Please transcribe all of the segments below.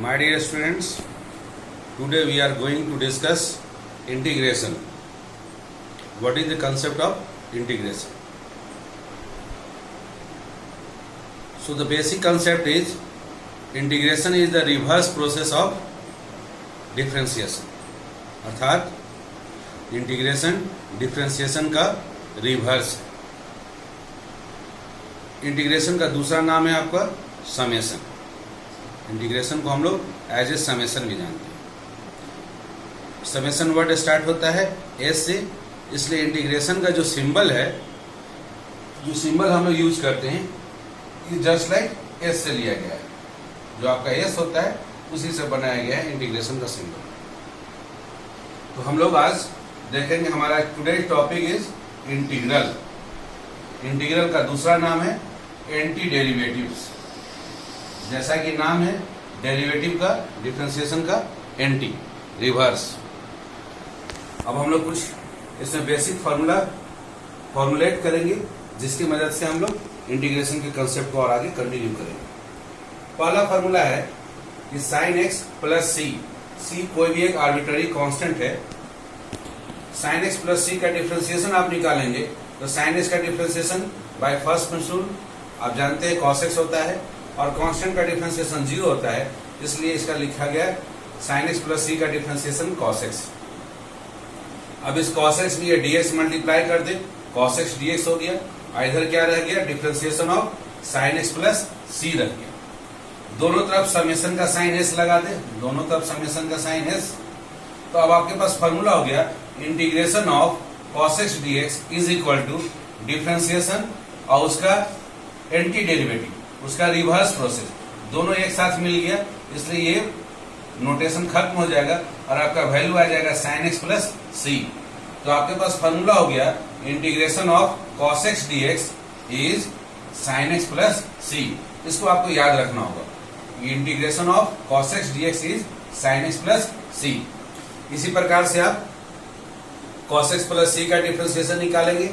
My dear students, today we are going to discuss integration. What is the concept of integration? So the basic concept is integration is the reverse process of differentiation. अर्थात integration differentiation का reverse है. Integration का दूसरा नाम है आपका summation. Integration को हम लोग एज ए समेशन भी जानते हैं. समेशन वर्ड स्टार्ट होता है एस से, इसलिए इंटीग्रेशन का जो सिंबल है, जो सिंबल हम लोग यूज करते हैं, ये जस्ट लाइक एस से लिया गया है. जो आपका एस होता है उसी से बनाया गया है इंटीग्रेशन का सिंबल. तो हम लोग आज देखेंगे, हमारा today topic is integral. Integral का दूसरा नाम है एंटी डेरिवेटिव्स. जैसा कि नाम है डेरिवेटिव का, डिफरेंशिएशन का एंटी, रिवर्स. अब हम लोग कुछ इसमें बेसिक फार्मूला फॉर्मुलेट करेंगे, जिसकी मदद से हम लोग इंटीग्रेशन के कंसेप्ट को और आगे कंटिन्यू करेंगे. पहला फार्मूला है कि साइन एक्स प्लस सी. सी कोई भी एक आर्बिट्ररी कांस्टेंट है. साइन एक्स प्लस सी का डिफरेंशिएशन आप निकालेंगे तो साइन एक्स का डिफरेंशिएशन बाय फर्स्ट प्रिंसिपल आप जानते हैं कॉस एक्स होता है, और कांस्टेंट का डिफरेंशिएशन 0 होता है, इसलिए इसका लिखा गया साइन एक्स प्लस सी का डिफरेंशिएशन कॉस एक्स. अब इस कॉस एक्स में ये डीएक्स मल्टीप्लाई कर दे, कॉस एक्स डीएक्स हो गया. और इधर क्या रह गया, differentiation of sine x plus C रह गया. दोनों तरफ समेशन का साइन एस लगा दे, दोनों तरफ समेशन का साइन एस. तो अब आपके पास फॉर्मूला हो गया integration of cos x dx is equal to differentiation और उसका एंटी डेरिवेटिव, उसका रिवर्स प्रोसेस. दोनों एक साथ मिल गया, इसलिए ये नोटेशन खत्म हो जाएगा और आपका वैल्यू आ जाएगा sin x प्लस सी. तो आपके पास फॉर्मूला हो गया integration of cos x dx is sin x plus C. इसको आपको याद रखना होगा. Integration of cos x dx is sin x plus C. इसी प्रकार से आप cos x प्लस सी का डिफरेंशिएशन निकालेंगे.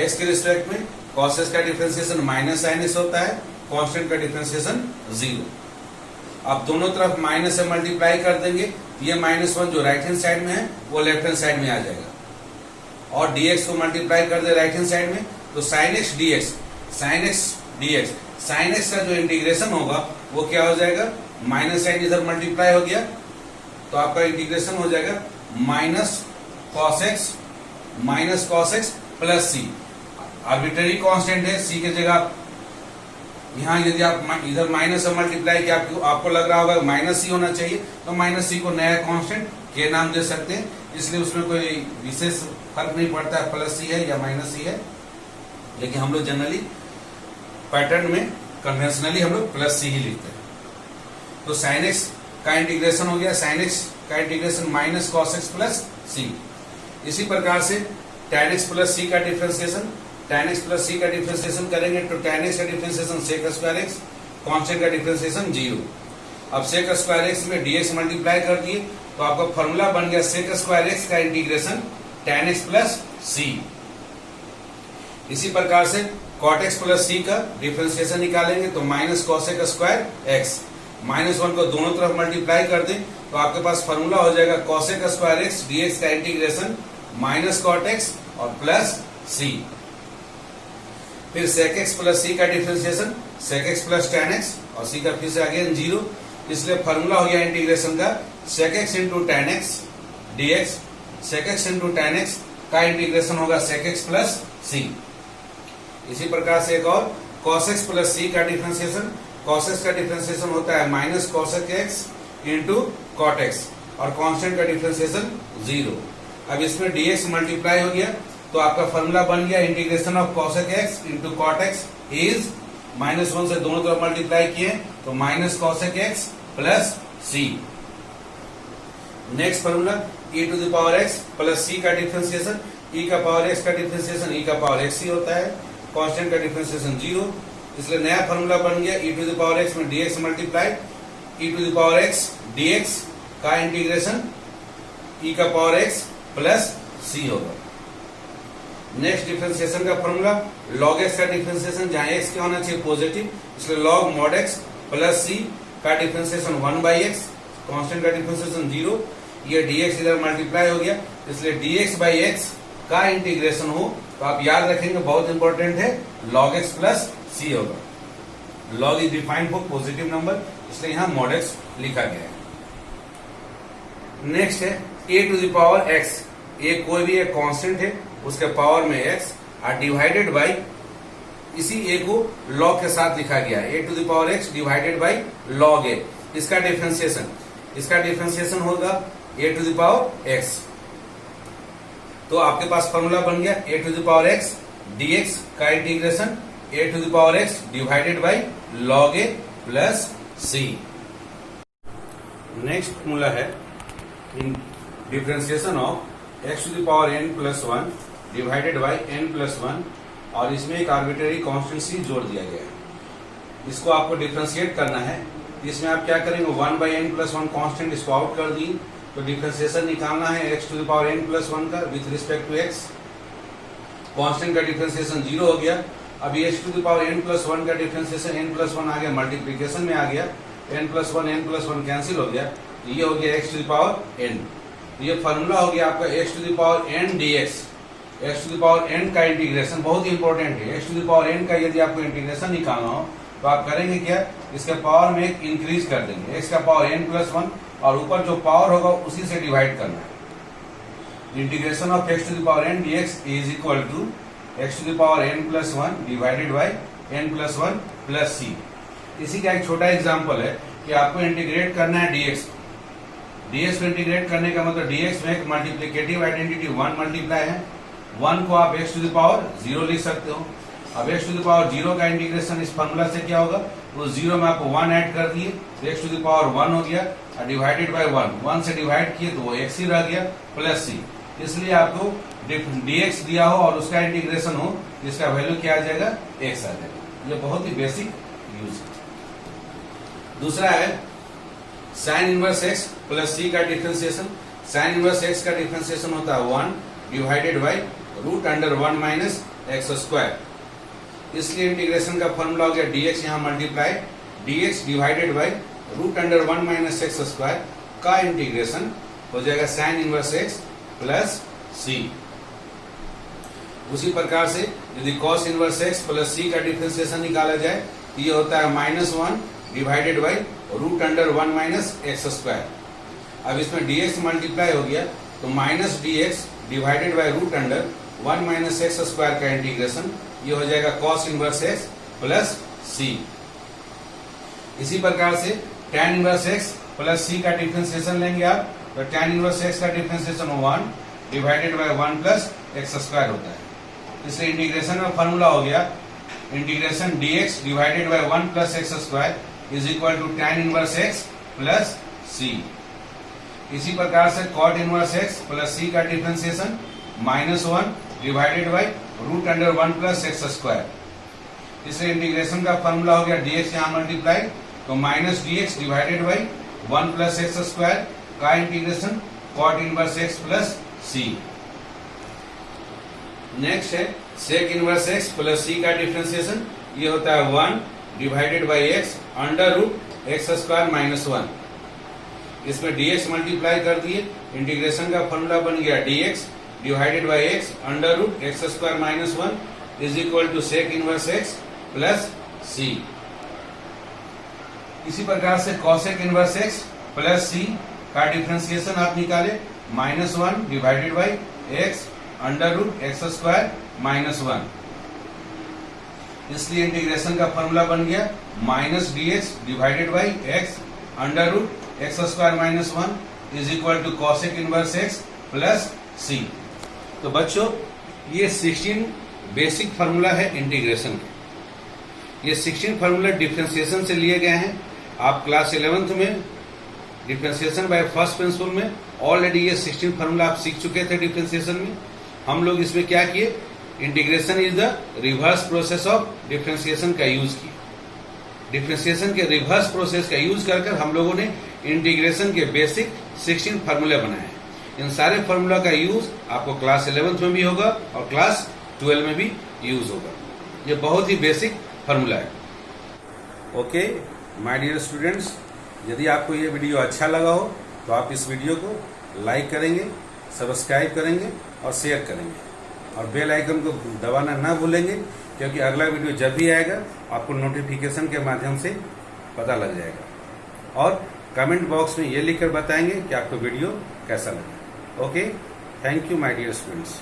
x के रिस्पेक्ट में cos x का डिफरेंशिएशन माइनस sin x होता है, कांस्टेंट का डिफरेंशिएशन 0. आप दोनों तरफ माइनस से मल्टीप्लाई कर देंगे, ये -1 जो राइट हैंड साइड में है वो लेफ्ट हैंड साइड में आ जाएगा. और dx को मल्टीप्लाई कर दे राइट हैंड साइड में, तो sin x dx, sin x dx, sin x का जो इंटीग्रेशन होगा वो क्या हो जाएगा, माइनस साइन इधर मल्टीप्लाई हो गया, तो आपका इंटीग्रेशन हो जाएगा माइनस कॉस एक्स प्लस सी. आर्बिट्ररी कांस्टेंट है, सी की जगह यहाँ यदि आप इधर माइनस से मल्टीप्लाई किया, आपको लग रहा होगा माइनस सी होना चाहिए, तो माइनस सी को नया कांस्टेंट के नाम दे सकते हैं. इसलिए उसमें कोई विशेष फर्क नहीं पड़ता है प्लस सी है या माइनस सी है. लेकिन हम लोग जनरली पैटर्न में कन्वेंशनली हम लोग प्लस सी ही लिखते हैं. तो साइन एक्स का इंटीग्रेशन हो गया, साइन एक्स का integration minus cos x plus C. इसी प्रकार से tan x प्लस सी का differentiation, tan x plus C का डिफरेंशिएशन करेंगे तो tan x का differentiation sec square x, constant का डिफरेंशिएशन 0. अब sec स्क्वायर x में dx मल्टीप्लाई कर दिए, तो आपका फॉर्मूला बन गया sec स्क्वायर x का integration tan x plus C. इसी प्रकार से cot x प्लस सी का डिफरेंशिएशन निकालेंगे तो माइनस cosec स्क्वायर x, -1 को दोनों तरफ मल्टीप्लाई कर दें, तो आपके पास फॉर्मूला हो जाएगा cosec स्क्वायर x dx का इंटीग्रेशन माइनस cot x और प्लस सी. फिर sec x प्लस सी का differentiation sec x plus tan x, और सी का फिर से अगेन 0, इसलिए फॉर्मूला हो गया इंटीग्रेशन का sec x into tan x dx. sec x into tan x का इंटीग्रेशन होगा sec x प्लस सी. इसी प्रकार से एक और cos x प्लस सी का डिफरेंशिएशन, cos x का डिफरेंशिएशन होता है minus cosec x into cot x, और कांस्टेंट का डिफरेंशिएशन 0. अब इसमें dx मल्टीप्लाई हो गया, तो आपका फॉर्मूला बन गया integration of cosec x into cot x is -1 से दोनों तरफ मल्टीप्लाई किए तो minus cosec x plus C. Next formula e to the power x plus C का डिफरेंशिएशन, e का पावर x का डिफरेंशिएशन e का पावर x ही होता है, कांस्टेंट का डिफरेंशिएशन 0. इसलिए नया फॉर्मूला बन गया e to the power x में dx multiply e to the power x dx का इंटीग्रेशन e का पावर x प्लस सी होगा. नेक्स्ट डिफरेंशिएशन का फॉर्मूला log x का डिफरेंशिएशन, जहां x क्या होना चाहिए पॉजिटिव, इसलिए log mod x plus C का डिफरेंशिएशन 1/x, कांस्टेंट का डिफरेंशिएशन 0, ये dx इधर मल्टीप्लाई हो गया, इसलिए dx/x का इंटीग्रेशन हो तो आप याद रखेंगे, बहुत इंपॉर्टेंट है, log x प्लस c होगा। log is defined for positive number, इसलिए यहां mod x लिखा गया है। नेक्स्ट है a to the power x, a कोई भी एक कांस्टेंट है, उसके पावर में x और डिवाइडेड बाई, इसी a को log के साथ लिखा गया है, a to the power x divided by log a। इसका डिफरेंशिएशन होगा a to the power x। तो आपके पास फॉर्मूला बन गया a to the power x dx का integration a to the power x divided by log a plus c। Next formula है differentiation of x to the power n plus 1 divided by n plus 1, और इसमें एक arbitrary constant c जोड़ दिया गया है। इसको आपको डिफरेंशिएट करना है, इसमें आप क्या करेंगे, 1/n प्लस 1 कांस्टेंट इसको आउट कर दिए, तो डिफरेंशिएशन निकालना है x to the power n plus 1 का with respect to x। Constant का डिफरेंशिएशन 0 हो गया। अभी x to the power n plus 1 का डिफरेंशिएशन n प्लस 1 आ गया, मल्टीप्लीकेशन में आ गया, n प्लस 1 कैंसिल हो गया, तो ये हो गया x to the power n। ये फॉर्मूला हो गया आपका x to the power n dx। x to the power n का इंटीग्रेशन बहुत ही इंपॉर्टेंट है। x to the power n का यदि आपको इंटीग्रेशन निकालना हो तो आप करेंगे क्या, इसके पावर में एक इंक्रीज कर देंगे, x का पावर n प्लस 1, और ऊपर जो पावर होगा उसी से डिवाइड करना है। Integration of x to the power n dx is equal to x to the power n plus 1 divided by n plus 1 plus c। इसी का एक छोटा एग्जाम्पल है कि आपको इंटीग्रेट करना है dx। dx को इंटीग्रेट करने का मतलब dx में एक मल्टीप्लीकेटिव आइडेंटिटी 1 मल्टीप्लाई है, 1 को आप x टू द पावर 0 लिख सकते हो। अब x टू द पावर 0 का इंटीग्रेशन इस फॉर्मूला से क्या होगा, उस 0 में आपको 1 ऐड कर दिए, x टू द पावर 1 हो गया, और डिवाइडेड बाय 1 से डिवाइड किए तो वो x ही रह गया प्लस c। इसलिए आपको dx दिया हो और उसका इंटीग्रेशन हो, इसका वैल्यू क्या आ जाएगा, x आ जाएगा। ये बहुत ही बेसिक यूज है। दूसरा है sine inverse x plus c का डिफरेंशिएशन। साइन इनवर्स x का डिफरेंशिएशन होता है 1 divided by root under 1 minus x square. इसलिए इंटीग्रेशन का फॉर्मूला हो गया dx, यहाँ multiply dx divided by root under 1 minus x square का इंटीग्रेशन हो जाएगा sine inverse x plus c। उसी प्रकार से यदि cos inverse x plus c का डिफरेंशिएशन निकाला जाए तो ये होता है -1 divided by root under 1 minus x square. अब इसमें dx मल्टीप्लाई हो गया तो minus dx divided by root under 1 minus x square का इंटीग्रेशन, ये हो जाएगा cos inverse x plus c। इसी प्रकार से tan inverse x plus c का डिफरेंशिएशन लेंगे आप, तो tan इनवर्स x का differentiation 1 divided by 1 plus x square होता है। इसलिए इंटीग्रेशन का फॉर्मूला हो गया integration dx divided by 1 plus x square is equal to tan inverse x plus c। इसी प्रकार से cot inverse x plus c का differentiation -1 divided by root under 1 plus x square. इससे इंटीग्रेशन का formula हो गया dx यहाँ multiply, तो minus dx divided by 1 plus x square का integration cot inverse x plus c। Next है sec inverse x plus c का differentiation, ये होता है 1 divided by x under root x square minus 1। इसमें dx मल्टीप्लाई कर दिए, इंटीग्रेशन का फॉर्मूला बन गया dx divided by x under root x square minus 1 is equal to sec inverse x plus c। इसी प्रकार से cosec inverse x plus c का डिफरेंशिएशन आप निकाले, -1 divided by x under root x square minus 1। इसलिए integration का formula बन गया minus dx divided by x under root x square minus 1 is equal to cosec inverse x plus c। तो बच्चों ये 16 बेसिक फार्मूला है इंटीग्रेशन के। ये 16 फार्मूला डिफरेंशिएशन से लिए गए हैं। आप क्लास 11th में डिफरेंशिएशन बाय फर्स्ट प्रिंसिपल में ऑलरेडी ये 16 फार्मूला आप सीख चुके थे डिफरेंशिएशन में। हम लोग इसमें क्या किए, integration is the reverse process of differentiation का यूज किया। डिफरेंशिएशन के रिवर्स प्रोसेस का यूज कर हम लोगों ने इंटीग्रेशन के बेसिक 16 फार्मूले बनाए हैं। इन सारे फार्मूला का यूज आपको क्लास 11th में भी होगा और क्लास 12 में भी यूज होगा। ये बहुत ही बेसिक फार्मूला है। ओके माय डियर स्टूडेंट्स, यदि आपको ये वीडियो अच्छा लगा हो तो आप इस वीडियो को लाइक करेंगे, सब्सक्राइब करेंगे और शेयर करेंगे, और बेल आइकन को दबाना ना भूलेंगे, क्योंकि अगला वीडियो जब भी आएगा आपको नोटिफिकेशन के माध्यम से पता लग जाएगा। और कमेंट बॉक्स में ये लिखकर बताएंगे कि आपको वीडियो कैसा लगा। Okay, thank you my dear students.